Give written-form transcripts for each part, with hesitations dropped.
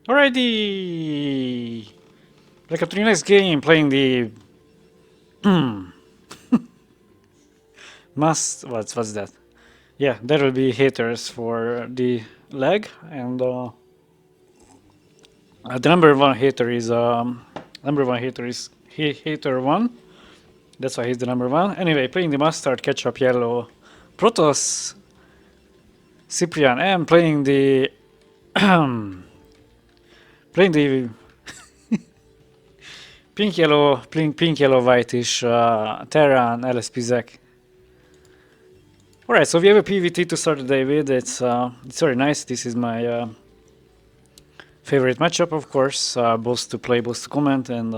Alrighty! Like a pretty nice game playing the what's that? Yeah, there will be haters for the lag, and the number one hater is hater one. That's why he's the number one. Anyway, playing the mustard, ketchup, yellow, Protoss, CiprianM, playing the playing the pink yellow white is Terran LsP Zek. Alright, so we have a PvT to start the day with. It's very nice. This is my favorite matchup, of course. Both to play, both to comment, and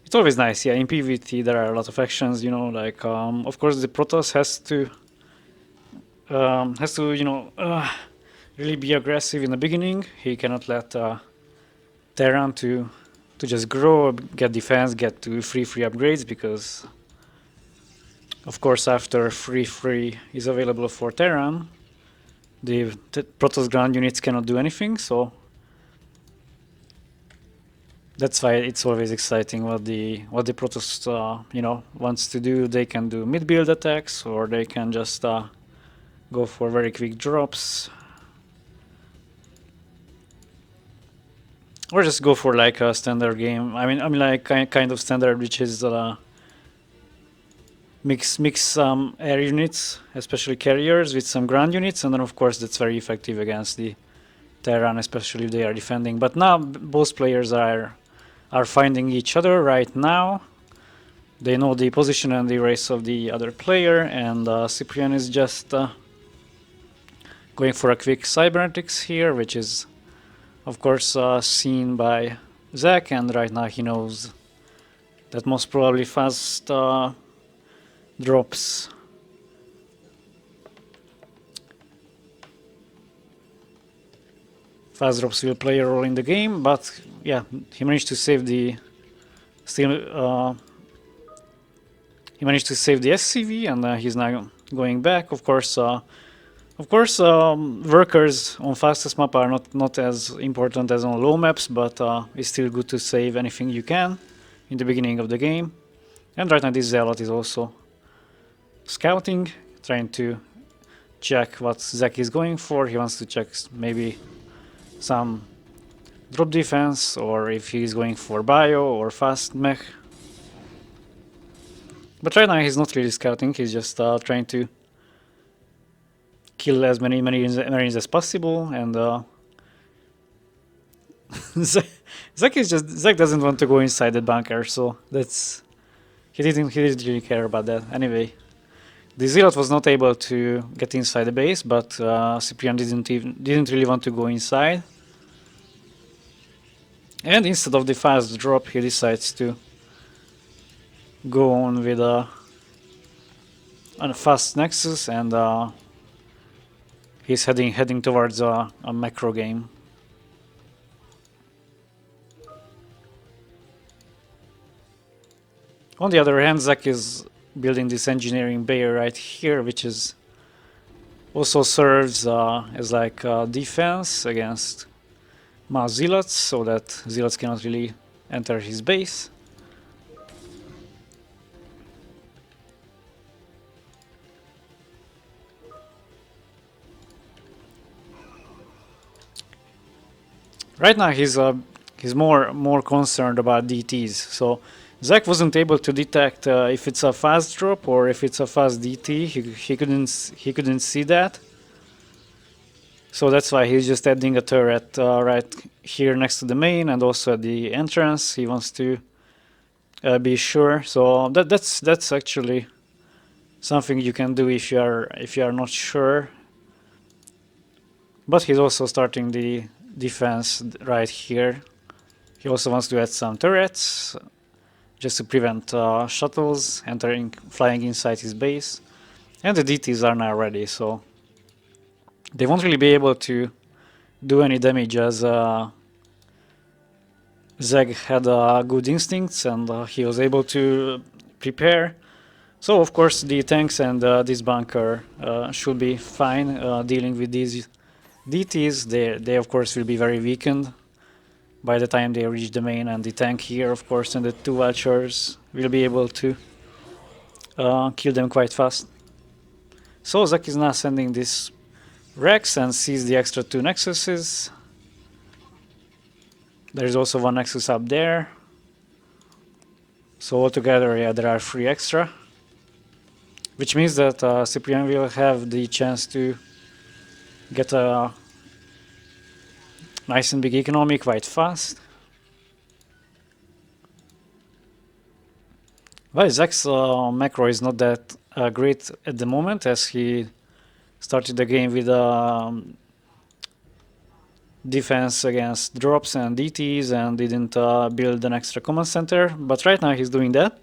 it's always nice. Yeah, in PvT there are a lot of actions. You know, like of course the Protoss has to really be aggressive in the beginning. He cannot let Terran to just grow, get defense, get to free upgrades, because of course after free is available for Terran, the Protoss ground units cannot do anything, so that's why it's always exciting what the Protoss wants to do. They can do mid build attacks, or they can just go for very quick drops, or just go for like a standard game. I mean like kind of standard, which is mix some air units, especially carriers, with some ground units, and then of course that's very effective against the Terran, especially if they are defending. But now both players are finding each other right now. They know the position and the race of the other player, and Ciprian is just going for a quick cybernetics here, which is of course seen by Zach, and right now he knows that most probably fast drops will play a role in the game, but yeah, he managed to save the SCV, and he's now going back. Of course, workers on fastest map are not as important as on low maps, but it's still good to save anything you can in the beginning of the game. And right now this Zealot is also scouting, trying to check what Zach is going for. He wants to check maybe some drop defense, or if he's going for bio or fast mech. But right now he's not really scouting, he's just trying to kill as many marines as possible, and Zach doesn't want to go inside the bunker, so that's he didn't really care about that. Anyway, the Zealot was not able to get inside the base, but Ciprian didn't really want to go inside. And instead of the fast drop, he decides to go on with a fast Nexus, and he's heading towards a macro game. On the other hand, Zach is building this engineering bay right here, which is also serves as like defense against mass zealots, so that zealots cannot really enter his base. Right now he's more concerned about DTs. So Zach wasn't able to detect if it's a fast drop or if it's a fast DT. He couldn't see that. So that's why he's just adding a turret right here next to the main, and also at the entrance. He wants to be sure. So that's actually something you can do if you are not sure. But he's also starting the defense right here. He also wants to add some turrets just to prevent shuttles flying inside his base. And the DTs are now ready, so they won't really be able to do any damage, as Zeg had good instincts, and he was able to prepare. So of course the tanks and this bunker should be fine dealing with these DTs. They of course will be very weakened by the time they reach the main, and the tank here, of course, and the two vultures will be able to kill them quite fast. So Zach is now sending this Rex and sees the extra two Nexuses. There's also one Nexus up there. So altogether, yeah, there are 3 extra. Which means that Ciprian will have the chance to get a nice and big economy quite fast. Well, Zach's macro is not that great at the moment, as he started the game with defense against drops and DTs and didn't build an extra command center, but right now he's doing that.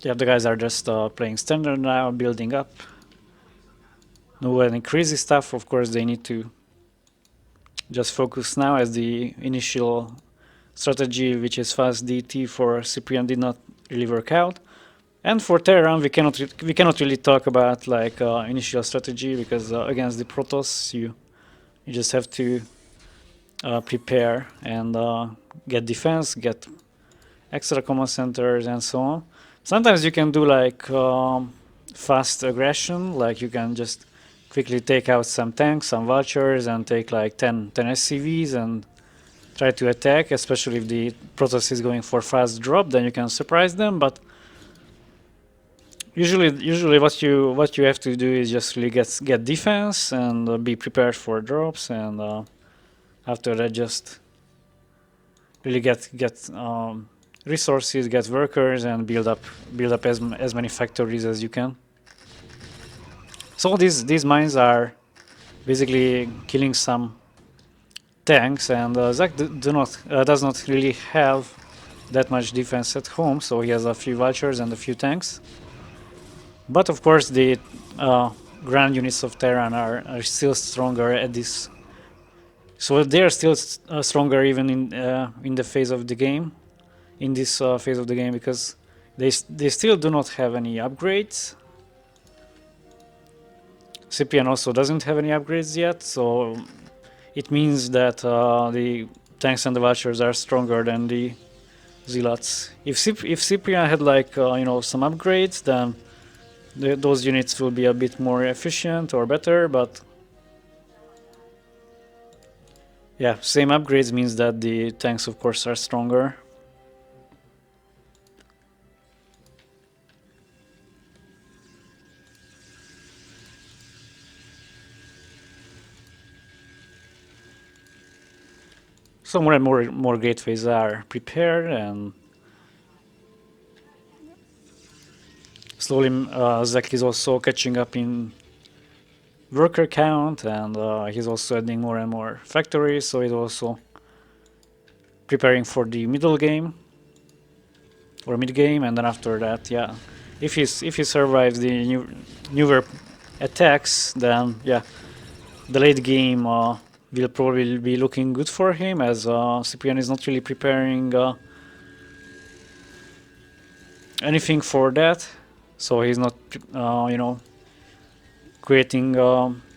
Yeah, the guys are just playing standard now, building up. No any crazy stuff, of course they need to just focus now, as the initial strategy, which is fast DT for Ciprian, did not really work out. And for Terran, we cannot really talk about like initial strategy, because against the Protoss you just have to prepare and get defense, get extra command centers and so on. Sometimes you can do like fast aggression, like you can just quickly take out some tanks, some vultures, and take like 10 SCVs and try to attack, especially if the Protoss is going for fast drop, then you can surprise them. But usually what you have to do is just really get defense and be prepared for drops, and after that just really get resources, get workers, and build up as many factories as you can. So these mines are basically killing some tanks, and Zach does not really have that much defense at home, so he has a few vultures and a few tanks. But of course the ground units of Terran are still stronger at this. So they are still stronger even in the phase of the game. In this phase of the game, because they still do not have any upgrades. Ciprian also doesn't have any upgrades yet, so it means that the tanks and the vultures are stronger than the zealots. If Ciprian had like some upgrades, then those units will be a bit more efficient or better, but yeah, same upgrades means that the tanks of course are stronger. So more and more gateways are prepared, and slowly Zach is also catching up in worker count, and he's also adding more and more factories, so he's also preparing for the middle game or mid game, and then after that, yeah, if he survives the newer attacks, then yeah, the late game will probably be looking good for him, as Ciprian is not really preparing anything for that, so he's not creating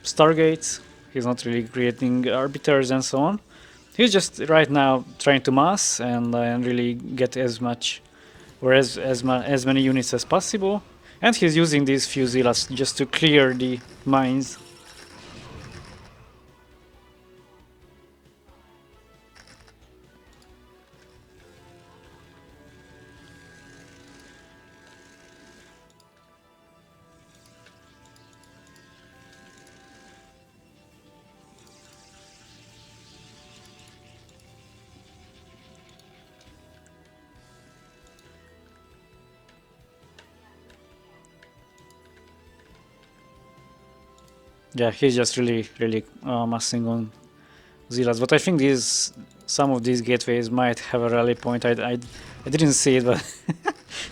stargates, he's not really creating arbiters and so on. He's just right now trying to mass and really get as much or as many units as possible, and he's using these few zealots just to clear the mines. Yeah, he's just really massing on zealots, but I think some of these gateways might have a rally point. I didn't see it, but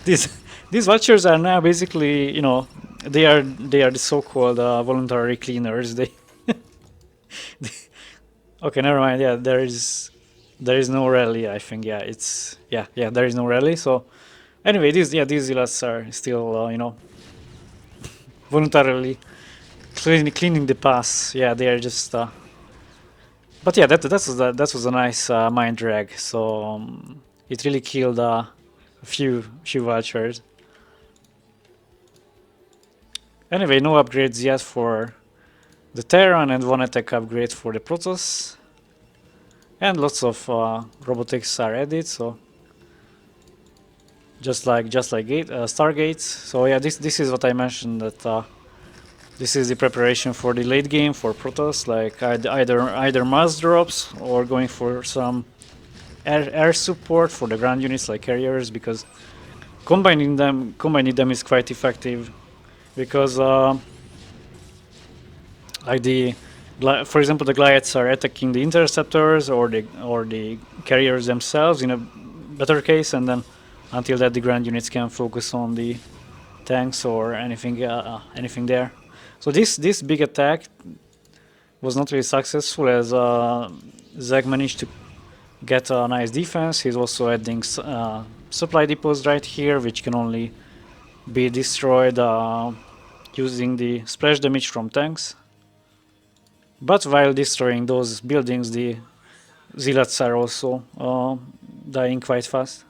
these vultures are now basically, they are the so-called voluntary cleaners. They Okay, never mind. Yeah, there is no rally. I think. Yeah, there is no rally. So anyway, these zealots are still voluntarily cleaning the pass. Yeah, they are just. But yeah, that was a nice mind drag. So it really killed a few vultures. Anyway, no upgrades yet for the Terran and one attack upgrade for the Protoss. And lots of robotics are added, so just like Stargates. So yeah, this is what I mentioned, that this is the preparation for the late game for Protoss, like either mass drops or going for some air support for the ground units like carriers, because combining them is quite effective, because like for example, the glides are attacking the interceptors or the carriers themselves in a better case, and then until that the ground units can focus on the tanks or anything there. So this big attack was not really successful, as Zach managed to get a nice defense. He's also adding supply depots right here, which can only be destroyed using the splash damage from tanks. But while destroying those buildings, the zealots are also dying quite fast.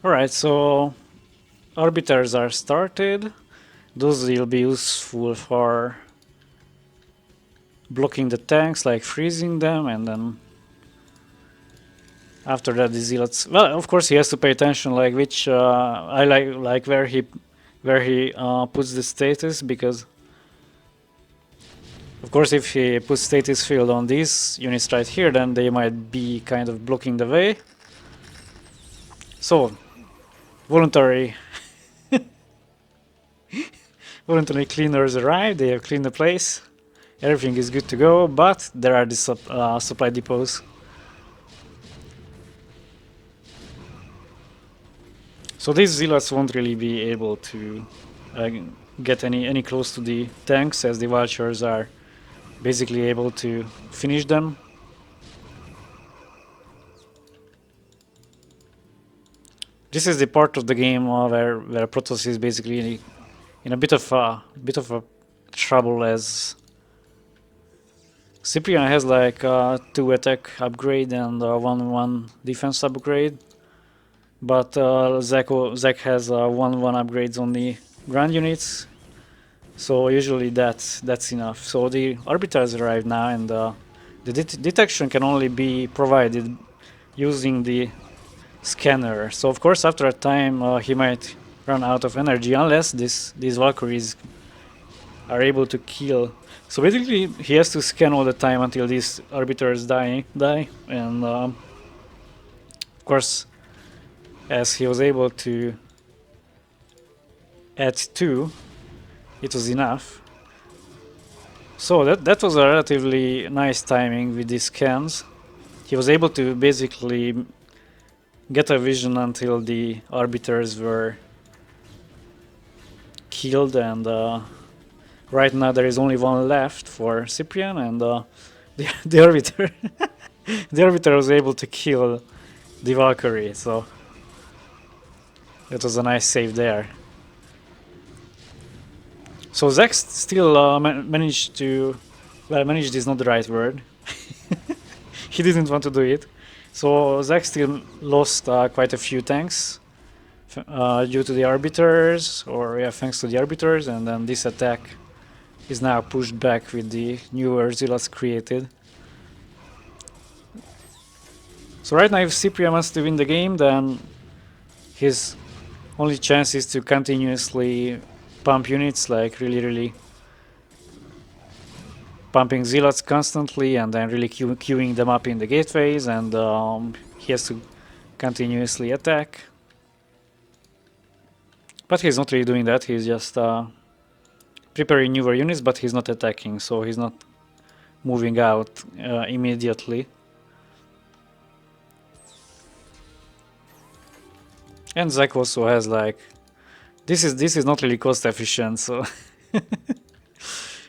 Alright, so arbiters are started. Those will be useful for blocking the tanks, like freezing them, and then after that the zealots. Well, of course he has to pay attention, like which I like where he puts the status, because of course if he puts status field on these units right here, then they might be kind of blocking the way. So voluntary cleaners arrive. They have cleaned the place. Everything is good to go, but there are the supply depots. So these zealots won't really be able to get any close to the tanks, as the vultures are basically able to finish them. This is the part of the game where Protoss is basically in a bit of a trouble, as Ciprian has like 2 attack upgrade and 1 defense upgrade, but Zach has 1 upgrades on the ground units, so usually that's enough. So the arbiters arrive now, and the detection can only be provided using the scanner. So of course after a time he might run out of energy, unless these Valkyries are able to kill. So basically he has to scan all the time until these arbiters die, and of course, as he was able to add 2, it was enough. So that was a relatively nice timing with these scans. He was able to basically get a vision until the arbiters were killed, and right now there is only 1 left for Ciprian, and the arbiter the arbiter was able to kill the Valkyrie, so it was a nice save there. So Zach still managed to, well, managed is not the right word. He didn't want to do it. So Zach still lost quite a few tanks due to the arbiters, or yeah, thanks to the arbiters, and then this attack is now pushed back with the newer zealots created. So right now if Cyprian wants to win the game, then his only chance is to continuously pump units, like really pumping zealots constantly, and then really queuing them up in the gateways, and he has to continuously attack. But he's not really doing that, he's just preparing newer units, but he's not attacking, so he's not moving out immediately. And Zach also has like this is not really cost efficient, so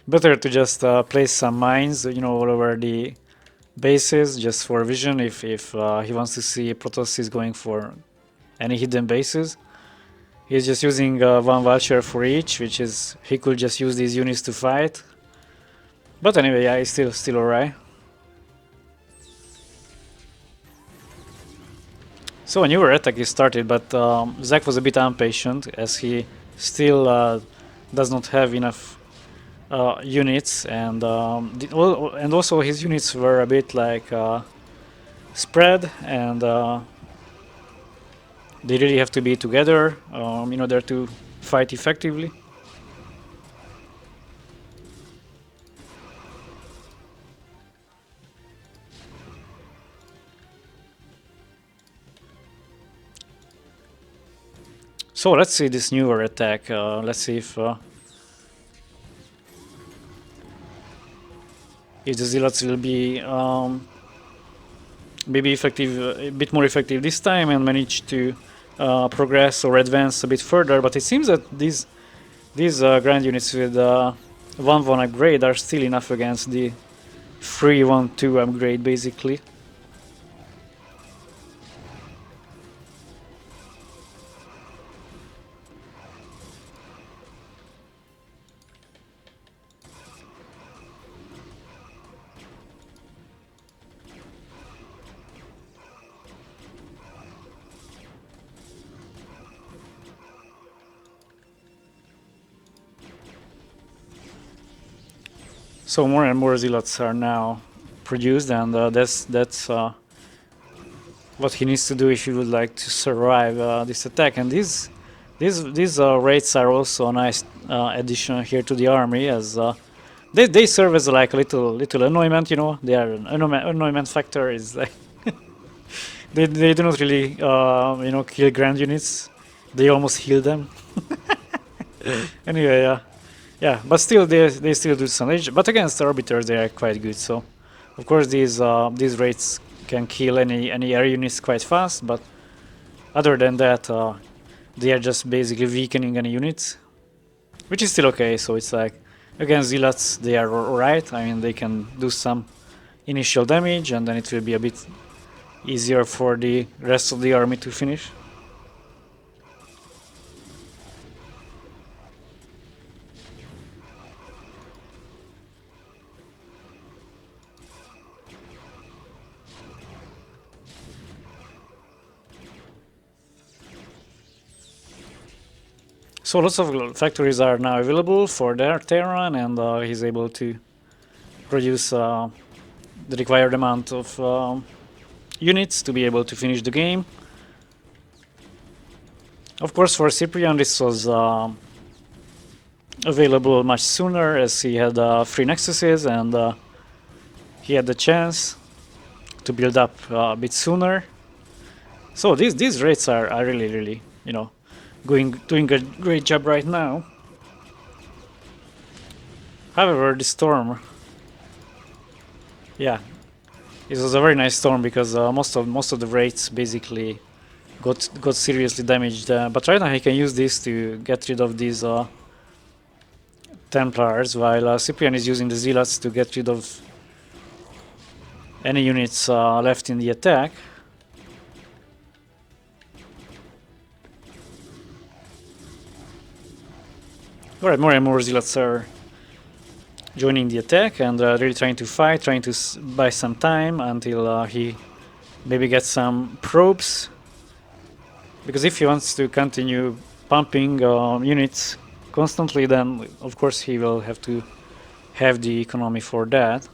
better to just place some mines, you know, all over the bases just for vision if he wants to see Protoss is going for any hidden bases. He's just using one vulture for each, which is he could just use these units to fight. But anyway, yeah, it's still alright. So a newer attack is started, but Zach was a bit impatient as he still does not have enough units, and also his units were a bit like spread, and they really have to be together in order to fight effectively. So let's see this newer attack. Let's see if the Zealots will be maybe effective, a bit more effective this time, and manage to progress or advance a bit further. But it seems that these grand units with 1-1 upgrade are still enough against the 3-1-2 upgrade, basically. So more and more zealots are now produced, and that's what he needs to do if he would like to survive this attack. And these raids are also a nice addition here to the army, as they serve as like a little annoyment. You know, they are an annoyment factor. Is like they do not really kill grand units. They almost heal them. Anyway, yeah, but still they still do some damage. But against the arbiters they are quite good. So of course these raids can kill any air units quite fast. But other than that, they are just basically weakening any units, which is still okay. So it's like against zealots they are alright. I mean, they can do some initial damage, and then it will be a bit easier for the rest of the army to finish. So lots of factories are now available for their Terran, and he's able to produce the required amount of units to be able to finish the game. Of course, for Ciprian this was available much sooner, as he had 3 Nexuses, and he had the chance to build up a bit sooner. So these rates are really, you know, doing a great job right now. However, the storm, yeah, it was a very nice storm, because most of the raids basically got seriously damaged. But right now he can use this to get rid of these Templars, while Cyprian is using the Zealots to get rid of any units left in the attack. Alright, more and more Zealots are joining the attack, and really trying to fight, trying to buy some time until he maybe gets some probes. Because if he wants to continue pumping units constantly, then of course he will have to have the economy for that.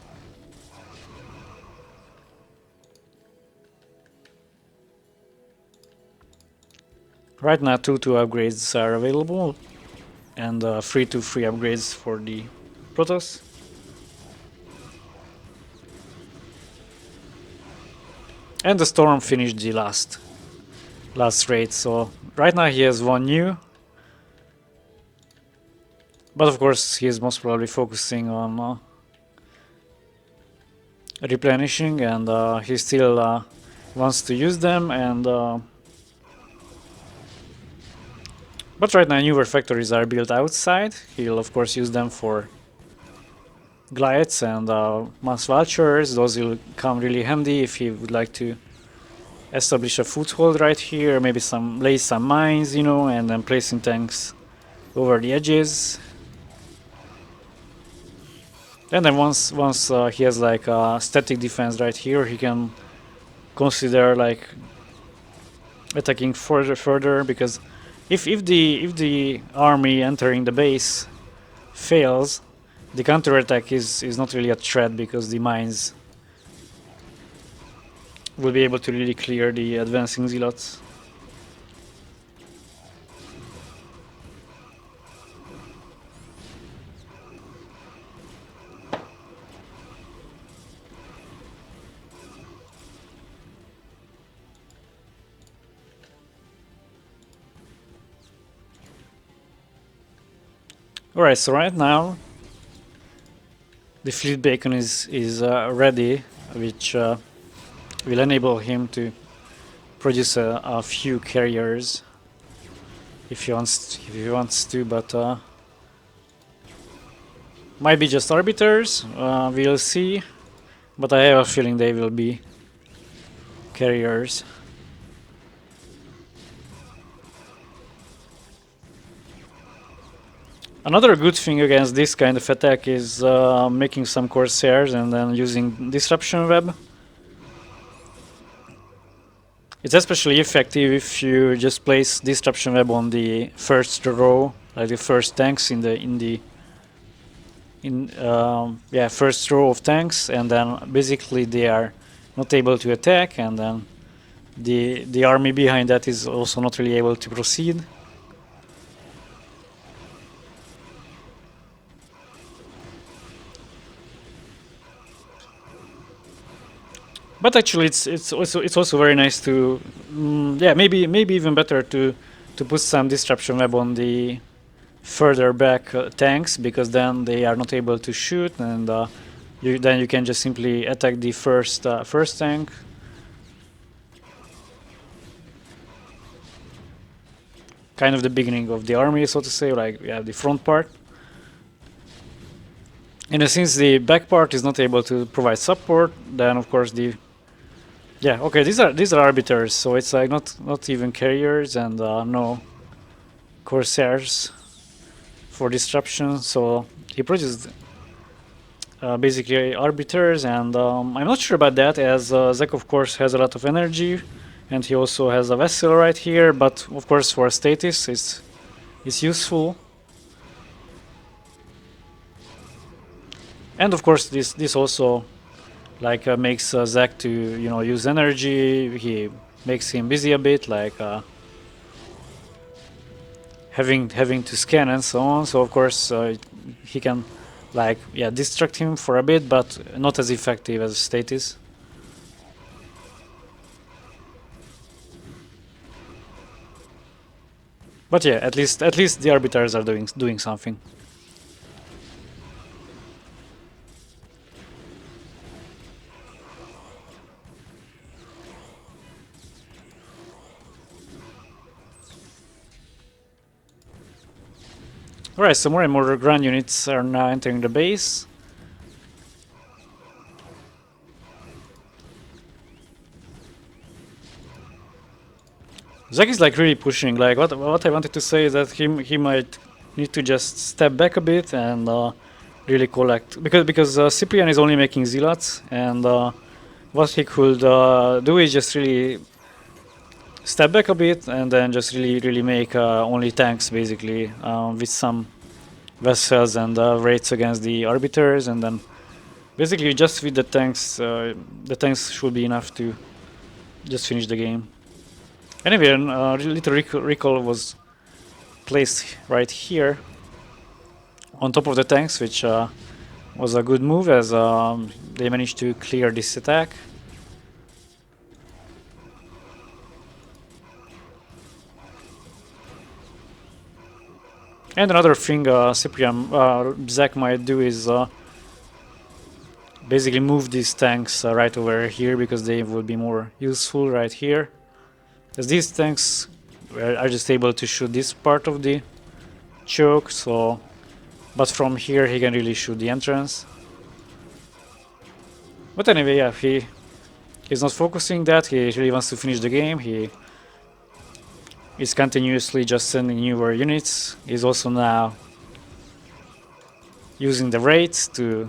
Right now 2 upgrades are available, and 3 upgrades for the Protoss. And the Storm finished the last raid, so right now he has 1 new. But of course, he is most probably focusing on replenishing, and he still wants to use them. And but right now, newer factories are built outside. He'll of course use them for glides and mass vultures. Those will come really handy if he would like to establish a foothold right here. Maybe lay some mines, you know, and then placing tanks over the edges. And then once he has like a static defense right here, he can consider like attacking further, because if the army entering the base fails, the counterattack is not really a threat, because the mines will be able to really clear the advancing zealots. Alright, so right now the fleet beacon is ready, which will enable him to produce a few carriers if he wants to, but might be just arbiters. We'll see, but I have a feeling they will be carriers. Another good thing against this kind of attack is making some Corsairs and then using Disruption Web. It's especially effective if you just place Disruption Web on the first row, like the first tanks first row of tanks, and then basically they are not able to attack, and then the army behind that is also not really able to proceed. But actually, it's also very nice to maybe even better to put some disruption web on the further back tanks, because then they are not able to shoot, and then you can just simply attack the first tank. Kind of the beginning of the army, so to say, like the front part. And since the back part is not able to provide support, then of course these are arbiters, so it's like not even carriers, and no Corsairs for disruption. So he produced basically arbiters, and I'm not sure about that, as Zek of course has a lot of energy, and he also has a vessel right here. But of course for status it's useful. And of course this also like makes Zach to use energy. He makes him busy a bit, like having to scan and so on. So of course he can distract him for a bit, but not as effective as status. But yeah, at least the arbiters are doing something. Alright, so more and more ground units are now entering the base. Zach is like really pushing. Like what I wanted to say is that he might need to just step back a bit and really collect, because Ciprian is only making zealots, and what he could do is just really step back a bit and then just really make only tanks, basically, with some vessels and raids against the arbiters, and then basically just with the tanks should be enough to just finish the game. Anyway, a little recall was placed right here on top of the tanks, which was a good move, as they managed to clear this attack. And another thing Zach might do is basically move these tanks right over here, because they will be more useful right here. As these tanks are just able to shoot this part of the choke, so but from here he can really shoot the entrance. But anyway, yeah, he's not focusing that, he really wants to finish the game. He is continuously just sending newer units. He's also now using the raids to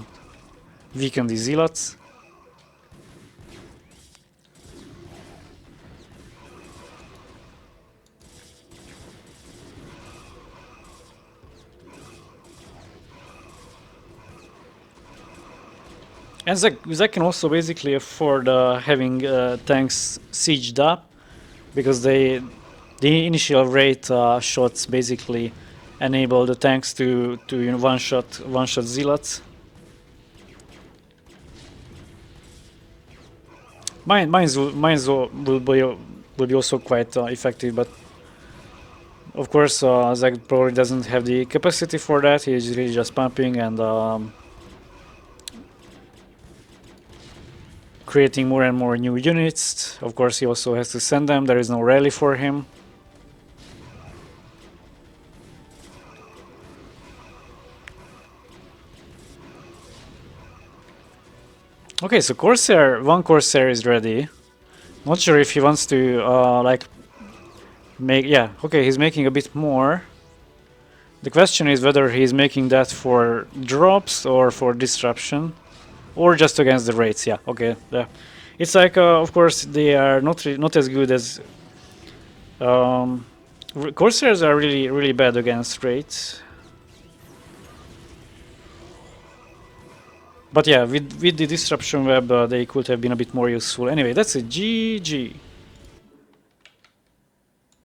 weaken the zealots. And Zach can also basically afford having tanks sieged up, because the initial raid shots basically enable the tanks to one shot zealots. Mines will be also quite effective, but of course Zach probably doesn't have the capacity for that. He's really just pumping and creating more and more new units. Of course he also has to send them, there is no rally for him. Okay, so one Corsair is ready. Not sure if he wants to like make, yeah, okay, he's making a bit more. The question is whether he's making that for drops or for disruption, or just against the raids. Yeah, okay, yeah. It's like, of course, they are not as good as Corsairs are really bad against raids. But yeah, with the disruption web, they could have been a bit more useful. Anyway, that's a GG.